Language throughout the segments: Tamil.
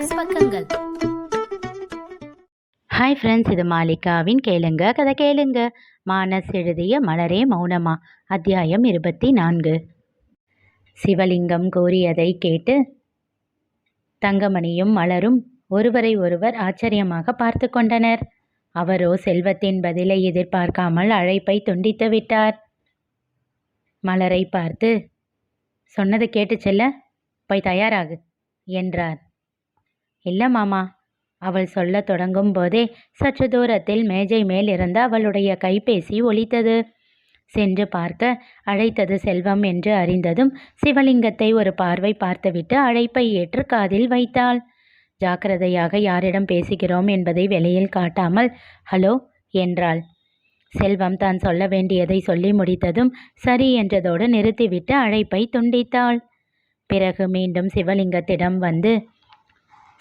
மானஸ் பக்கங்கள். ஹாய் ஃப்ரெண்ட்ஸ், இது மாலிகாவின் கேளுங்க கதை கேளுங்க. மானஸ் எழுதிய மலரே மௌனமா, அத்தியாயம் 24. சிவலிங்கம் கூறியதை கேட்டு தங்கமணியும் மலரும் ஒருவரை ஒருவர் ஆச்சரியமாக பார்த்து கொண்டனர். அவரோ செல்வத்தின் பதிலை எதிர்பார்க்காமல் அழைப்பை துண்டித்து விட்டார். மலரை பார்த்து, சொன்னது கேட்டு செல்ல, போய் தயாராகு என்றார். இல்லை மாமா, அவள் சொல்ல தொடங்கும் போதே சற்று தூரத்தில் மேஜை மேல் இருந்த அவளுடைய கைபேசி ஒலித்தது. சென்று பார்க்க அழைத்தது செல்வம் என்று அறிந்ததும் சிவலிங்கத்தை ஒரு பார்வை பார்த்துவிட்டு அழைப்பை ஏற்று காதில் வைத்தாள். ஜாக்கிரதையாக யாரிடம் பேசுகிறோம் என்பதை வெளியில் காட்டாமல் ஹலோ என்றாள். செல்வம் தான் சொல்ல வேண்டியதை சொல்லி முடித்ததும் சரி என்றதோடு நிறுத்திவிட்டு அழைப்பை துண்டித்தாள். பிறகு மீண்டும் சிவலிங்கத்திடம் வந்து,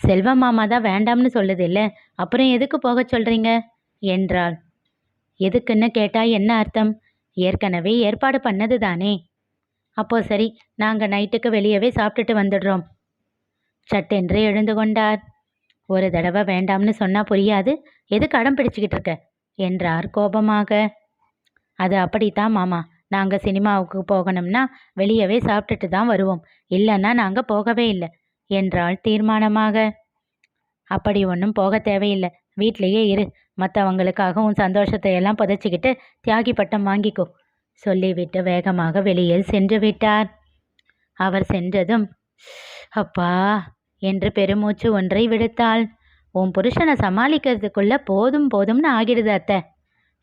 செல்வம் மாமா தான் வேண்டாம்னு சொல்லுதில்ல, அப்புறம் எதுக்கு போக சொல்கிறீங்க என்றாள். எதுக்குன்னு கேட்டால் என்ன அர்த்தம்? ஏற்கனவே ஏற்பாடு பண்ணது தானே. அப்போ சரி, நாங்கள் நைட்டுக்கு வெளியவே சாப்பிட்டுட்டு வந்துடுறோம். சட்டென்று எழுந்து கொண்டார். ஒரு தடவை வேண்டாம்னு சொன்னால் புரியாது, எதுக்கு அடம் பிடிச்சிக்கிட்டு இருக்க என்றார் கோபமாக. அது அப்படித்தான் மாமா, நாங்கள் சினிமாவுக்கு போகணும்னா வெளியவே சாப்பிட்டுட்டு தான் வருவோம், இல்லைன்னா நாங்கள் போகவே இல்லை என்றாள் தீர்மானமாக. அப்படி ஒன்றும் போக தேவையில்லை, வீட்டிலேயே இரு, மற்றவங்களுக்காக உன் சந்தோஷத்தை எல்லாம் புதைச்சிக்கிட்டு தியாகி பட்டம் வாங்கிக்கோ சொல்லிவிட்டு வேகமாக வெளியில் சென்று விட்டார். அவர் சென்றதும் அப்பா என்று பெருமூச்சு ஒன்றை விடுத்தாள். உன் புருஷனை சமாளிக்கிறதுக்குள்ள போதும் போதும்னு ஆகிடுது அத்தை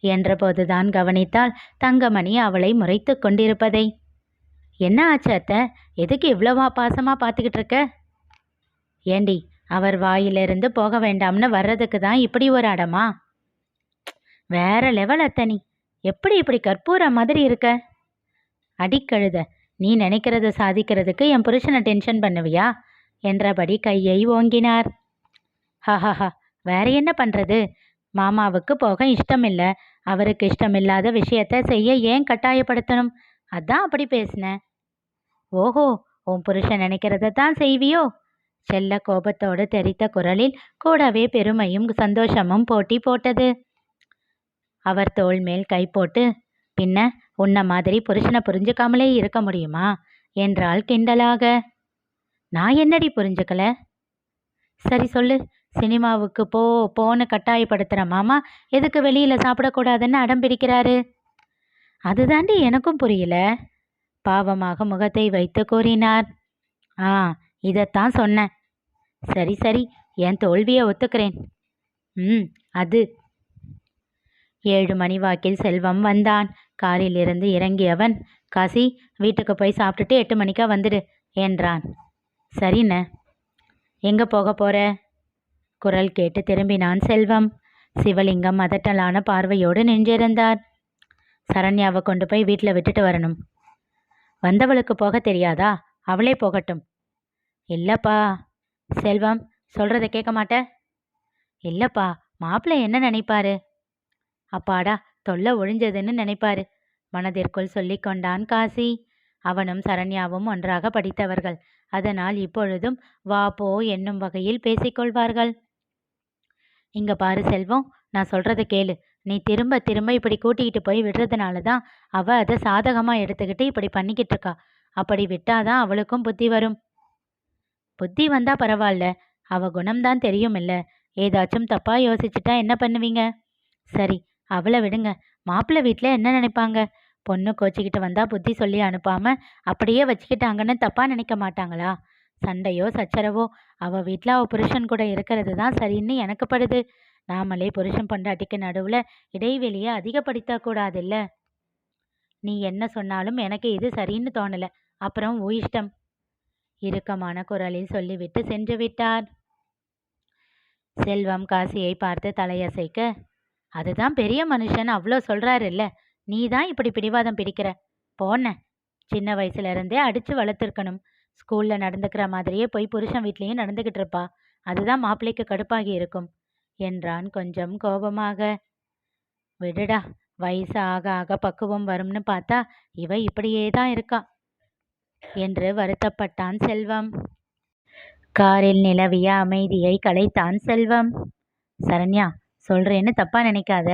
என்றபோதுதான் கவனித்தாள் தங்கமணி அவளை முறைத்து கொண்டிருப்பதை. என்ன ஆச்சு அத்தை, எதுக்கு இவ்வளவா பாசமாக பார்த்துக்கிட்டு இருக்க? ஏண்டி, அவர் வாயிலிருந்து போக வேண்டாம்னு வர்றதுக்கு தான் இப்படி ஒரு அடமா? வேற லெவல் அத்தை, நீ எப்படி இப்படி கற்பூர மாதிரி இருக்க? அடிக்கழுத, நீ நினைக்கிறத சாதிக்கிறதுக்கு என் புருஷனை டென்ஷன் பண்ணுவியா என்றபடி கையை ஓங்கினார். ஹஹஹா, வேற என்ன பண்ணுறது? மாமாவுக்கு போக இஷ்டமில்லை, அவருக்கு இஷ்டமில்லாத விஷயத்த செய்ய ஏன் கட்டாயப்படுத்தணும்? அதான் அப்படி பேசினேன். ஓஹோ, உன் புருஷன் நினைக்கிறத தான் செய்வியோ? செல்ல கோபத்தோடு தெரித்த குரலில் கூடவே பெருமையும் சந்தோஷமும் போட்டி போட்டது. அவர் தோள் மேல் கை போட்டு, பின்ன உன்ன மாதிரி புருஷனை புரிஞ்சுக்காமலே இருக்க முடியுமா என்றாள் கிண்டலாக. நான் என்னடி புரிஞ்சுக்கல? சரி சொல்லு, சினிமாவுக்கு போன்னு கட்டாயப்படுத்துகிற மாமா எதுக்கு வெளியில் சாப்பிடக்கூடாதுன்னு அடம் பிடிக்கிறாரு? அதுதாண்டி எனக்கும் புரியல. பாவமாக முகத்தை வைத்து கூறினார். இதைத்தான் சொன்னேன். சரி சரி, என் தோல்வியை ஒத்துக்கிறேன். அது 7 மணி வாக்கில் செல்வம் வந்தான். காரில் இருந்து இறங்கியவன், காசி, வீட்டுக்கு போய் சாப்பிட்டுட்டு 8 மணிக்கா வந்துடு என்றான். சரிண்ண. எங்கே போக போற? குரல் கேட்டு திரும்பினான் செல்வம். சிவலிங்கம் அதட்டலான பார்வையோடு நின்றிருந்தார். சரண்யாவை கொண்டு போய் வீட்டில் விட்டுட்டு வரணும். வந்தவளுக்கு போக தெரியாதா? அவளே போகட்டும். இல்லைப்பா. செல்வம், சொல்கிறத கேட்க மாட்ட? இல்லைப்பா, மாப்பிள்ளை என்ன நினைப்பாரு? அப்பாடா, தொல்லை ஒழிஞ்சதுன்னு நினைப்பாரு மனதிற்குள் சொல்லி கொண்டான் காசி. அவனும் சரண்யாவும் ஒன்றாக படித்தவர்கள், அதனால் இப்பொழுதும் வா போ என்னும் வகையில் பேசிக்கொள்வார்கள். இங்க பாரு செல்வம், நான் சொல்கிறத கேளு. நீ திரும்ப திரும்ப இப்படி கூட்டிகிட்டு போய் விடுறதுனால தான் அவள் அதை சாதகமாக எடுத்துக்கிட்டு இப்படி பண்ணிக்கிட்டு இருக்கா. அப்படி விட்டாதான் அவளுக்கும் புத்தி வரும். புத்தி வந்தால் பரவாயில்ல, அவள் குணம்தான் தெரியும் இல்லை. ஏதாச்சும் தப்பாக யோசிச்சுட்டா என்ன பண்ணுவீங்க? சரி, அவளை விடுங்க. மாப்பிள்ளை வீட்டில் என்ன நினைப்பாங்க? பொண்ணு கோச்சிக்கிட்டு வந்தால் புத்தி சொல்லி அனுப்பாமல் அப்படியே வச்சுக்கிட்டாங்கன்னு தப்பாக நினைக்க மாட்டாங்களா? சண்டையோ சச்சரவோ அவள் வீட்டில் அவள் புருஷன் கூட இருக்கிறது தான் சரின்னு எனக்கு படுது. நாமளே புருஷன் பொண்டாட்டிக்கு நடுவில் இடைவெளியை அதிகப்படுத்தக்கூடாதில்ல. நீ என்ன சொன்னாலும் எனக்கு இது சரின்னு தோணலை. அப்புறம் உன் இஷ்டம். இறுக்கமான குரலில் சொல்லிவிட்டு சென்று விட்டார். செல்வம் காசியை பார்த்து தலையசைக்க, அதுதான் பெரிய மனுஷன் அவ்வளோ சொல்கிறாரு இல்லை, நீ தான் இப்படி பிடிவாதம் பிடிக்கிற. போன சின்ன வயசுல இருந்தே அடித்து வளர்த்துருக்கணும். ஸ்கூலில் நடந்துக்கிற மாதிரியே போய் புருஷன் வீட்லேயும் நடந்துக்கிட்டு இருப்பா. அதுதான் மாப்பிள்ளைக்கு கடுப்பாகி இருக்கும் என்றான் கொஞ்சம் கோபமாக. விடுடா, வயசு ஆக ஆக பக்குவம் வரும்னு பார்த்தா இவ இப்படியே தான் இருக்கா என்று வருத்தப்பட்டான் செல்வம். காரில் நிலவிய அமைதியை கலைத்தான் செல்வம். சரண்யா, சொல்றேன்னு தப்பா நினைக்காத.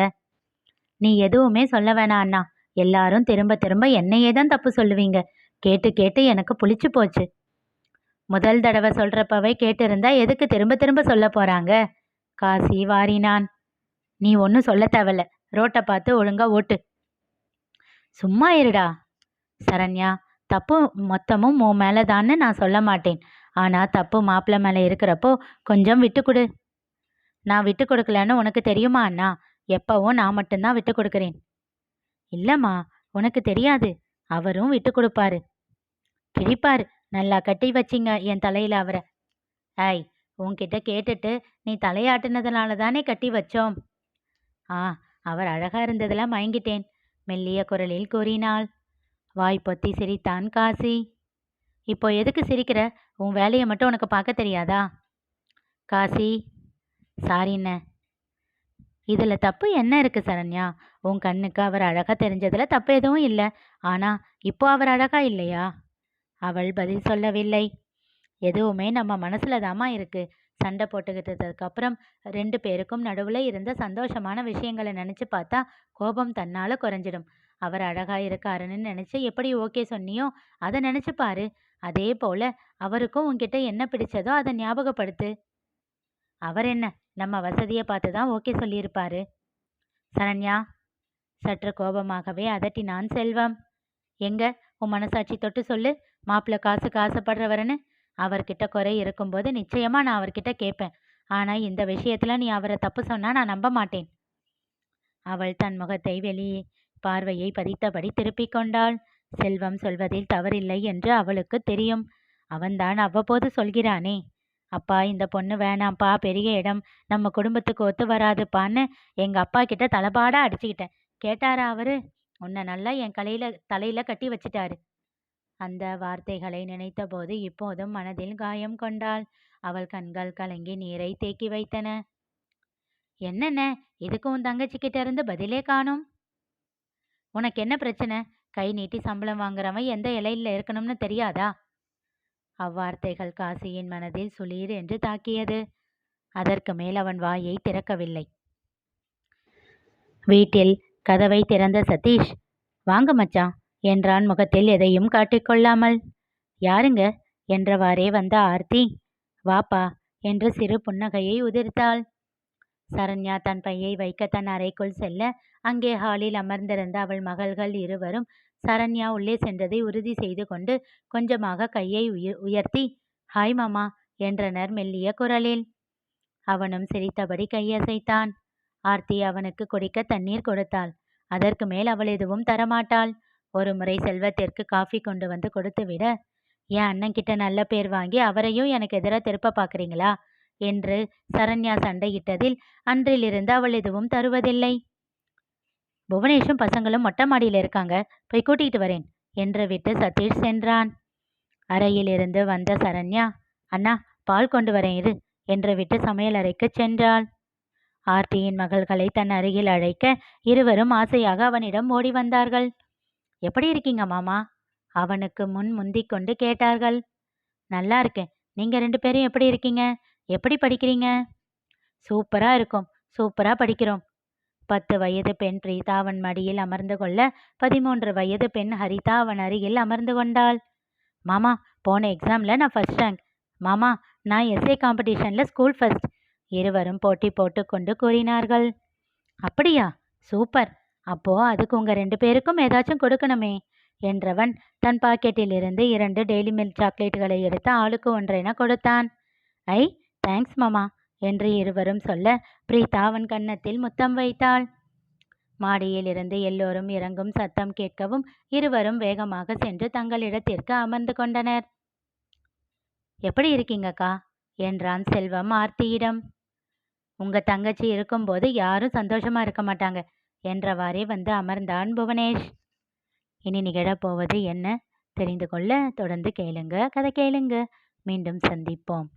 நீ எதுவுமே சொல்ல வேணாம் அண்ணா. எல்லாரும் திரும்ப திரும்ப என்னையே தான் தப்பு சொல்லுவீங்க. கேட்டு கேட்டு எனக்கு புளிச்சு போச்சு. முதல் தடவை சொல்றப்பவே கேட்டிருந்தா எதுக்கு திரும்ப திரும்ப சொல்ல போறாங்க? காசி வாரினான். நீ ஒன்றும் சொல்ல தேவையில்ல. ரோட்டை பார்த்து ஒழுங்கா ஓட்டு. சும்மா இருடா. சரண்யா, தப்பு மொத்தமும் உன் மேலதான்னு நான் சொல்ல மாட்டேன். ஆனா தப்பு மாப்பிள்ளை மேல இருக்கிறப்போ கொஞ்சம் விட்டு கொடு. நான் விட்டு கொடுக்கலன்னு உனக்கு தெரியுமா அண்ணா? எப்பவும் நான் மட்டும்தான் விட்டு கொடுக்குறேன். இல்லம்மா, உனக்கு தெரியாது. அவரும் விட்டு கொடுப்பாரு. கிழிப்பாரு. நல்லா கட்டி வச்சிங்க என் தலையில அவரை. ஐய், உன்கிட்ட கேட்டுட்டு நீ தலையாட்டுனதுனால தானே கட்டி வச்சோம். ஆ, அவர் அழகா இருந்ததுல மயங்கிட்டேன், மெல்லிய குரலில் கூறினாள். வாய் பொத்தி சிரித்தான் காசி. இப்போ எதுக்கு சிரிக்கிற? உன் வேலையை மட்டும் உனக்கு பார்க்க தெரியாதா? காசி, சாரிண்ண. இதுல தப்பு என்ன இருக்கு சரண்யா? உன் கண்ணுக்கு அவர் அழகா தெரிஞ்சதுல தப்பு எதுவும் இல்லை. ஆனா இப்போ அவர் அழகா இல்லையா? அவள் பதில் சொல்லவில்லை. எதுவுமே நம்ம மனசுல தாமா இருக்கு. சண்டை போட்டுக்கிட்டதுக்கு அப்புறம் 2 பேருக்கும் நடுவுல இருந்த சந்தோஷமான விஷயங்களை நினைச்சு பார்த்தா கோபம் தன்னால குறைஞ்சிடும். அவர் அழகா இருக்காருன்னு நினைச்சு எப்படி ஓகே சொன்னியோ அதை நினைச்சு பாரு. அதே போல அவருக்கும் உன்கிட்ட என்ன பிடிச்சதோ அதை ஞாபகப்படுத்து. அவர் என்ன, நம்ம வசதியை பார்த்து தான் ஓகே சொல்லியிருப்பாரு. சரண்யா, சற்று கோபமாகவே அதட்டினான் செல்வம். எங்க, உன் மனசாட்சி தொட்டு சொல்லு. மாப்பிள்ளை காசுக்கு ஆசைப்படுறவரன்னு. அவர்கிட்ட குறை இருக்கும்போது நிச்சயமா நான் அவர்கிட்ட கேட்பேன். ஆனா இந்த விஷயத்துல நீ அவரை தப்பு சொன்னா நான் நம்ப மாட்டேன். அவள் தன் முகத்தை வெளியே பார்வையை பதித்தபடி திருப்பிக் கொண்டாள். செல்வம் சொல்வதில் தவறில்லை என்று அவளுக்கு தெரியும். அவன்தான் அவ்வப்போது சொல்கிறானே, அப்பா இந்த பொண்ணு வேணாம்ப்பா, பெரிய இடம், நம்ம குடும்பத்துக்கு ஒத்து வராதுப்பான்னு எங்க அப்பா கிட்ட தலைபாடா அடிச்சுக்கிட்டேன். கேட்டாரா அவரு? உன்னை நல்லா என் தலையில கட்டி வச்சிட்டாரு. அந்த வார்த்தைகளை நினைத்தபோது இப்போதும் மனதில் காயம் கொண்டாள். அவள் கண்கள் கலங்கி நீரை தேக்கி வைத்தன. என்னென்ன, இதுக்கு உன் தங்கச்சி கிட்ட இருந்து பதிலே காணும். உனக்கு என்ன பிரச்சனை? கை நீட்டி சம்பளம் வாங்குறவன் எந்த இலையில இருக்கணும்னு தெரியாதா? அவ்வார்த்தைகள் காசியின் மனதில் சுளீர் என்று தாக்கியது. அதற்கு மேல் அவன் வாயை திறக்கவில்லை. வீட்டில் கதவை திறந்த சதீஷ், வாங்க மச்சான் என்றான், முகத்தில் எதையும் காட்டிக்கொள்ளாமல். யாருங்க என்றவாறே வந்த ஆர்த்தி, வாப்பா என்று சிறு புன்னகையை உதிர்த்தாள். சரண்யா தன் பையை வைக்க தன் அறைக்குள் செல்ல, அங்கே ஹாலில் அமர்ந்திருந்த அவள் மகள்கள் இருவரும் சரண்யா உள்ளே சென்றதை உறுதி செய்து கொண்டு கொஞ்சமாக கையை உயர்த்தி ஹாய் மாமா என்றனர் மெல்லிய குரலில். அவனும் சிரித்தபடி கையசைத்தான். ஆர்த்தி அவனுக்கு குடிக்க தண்ணீர் கொடுத்தாள். அதற்கு மேல் அவள் எதுவும் தரமாட்டாள். ஒரு முறை செல்வத்திற்கு காஃபி கொண்டு வந்து கொடுத்துவிட, என் அண்ணன் கிட்ட நல்ல பேர் வாங்கி அவரையும் எனக்கு எதிராக திருப்ப பார்க்குறீங்களா என்று சரண்யா சண்டையிட்டதில் அன்றிலிருந்து அவள் எதுவும் தருவதில்லை. புவனேஷும் பசங்களும் மொட்டை மாடியில் இருக்காங்க, போய் கூட்டிகிட்டு வரேன் என்று விட்டு சதீஷ் சென்றான். அறையிலிருந்து வந்த சரண்யா, அண்ணா பால் கொண்டு வரேன் இரு என்று விட்டு சமையலறைக்கு சென்றாள். ஆர்த்தியின் மகள்களை தன் அருகில் அழைக்க இருவரும் ஆசையாக அவனிடம் ஓடி வந்தார்கள். எப்படி இருக்கீங்க மாமா? அவனுக்கு முந்திக் கொண்டு கேட்டார்கள். நல்லா இருக்கேன். நீங்க 2 பேரும் எப்படி இருக்கீங்க? எப்படி படிக்கிறீங்க? சூப்பரா இருக்கும், சூப்பரா படிக்கிறோம். 10 வயது பெண் பிரீதா அவன் மடியில் அமர்ந்து கொள்ள 13 வயது பெண் ஹரிதா அவன் அருகில் அமர்ந்து கொண்டாள். மாமா, போன எக்ஸாம்ல நான் ஃபர்ஸ்ட் ரேங்க். மாமா, நான் எஸ்ஏ காம்படிஷன்ல ஸ்கூல் ஃபர்ஸ்ட். இருவரும் போட்டி போட்டு கொண்டு கூறினார்கள். அப்படியா, சூப்பர். அப்போ அதுக்கு உங்க 2 பேருக்கும் ஏதாச்சும் கொடுக்கணுமே என்றவன் தன் பாக்கெட்டில் இருந்து 2 டெய்லி மில்க் சாக்லேட்டுகளை எடுத்து ஆளுக்கு ஒன்றென கொடுத்தான். ஐ, தேங்க்ஸ் மாமா என்று இருவரும் சொல்ல பிரீதா அவன் கன்னத்தில் முத்தம் வைத்தாள். மாடியில் இருந்து எல்லோரும் இறங்கும் சத்தம் கேட்கவும் இருவரும் வேகமாக சென்று தங்களிடத்திற்கு அமர்ந்து கொண்டனர். எப்படி இருக்கீங்கக்கா என்றான் செல்வம் ஆர்த்தியிடம். உங்க தங்கச்சி இருக்கும்போது யாரும் சந்தோஷமா இருக்க மாட்டாங்க என்றவாறே வந்து அமர்ந்தான் புவனேஷ். இனி நிகழப்போவது என்ன தெரிந்து கொள்ள தொடர்ந்து கேளுங்க, கதை கேளுங்க. மீண்டும் சந்திப்போம்.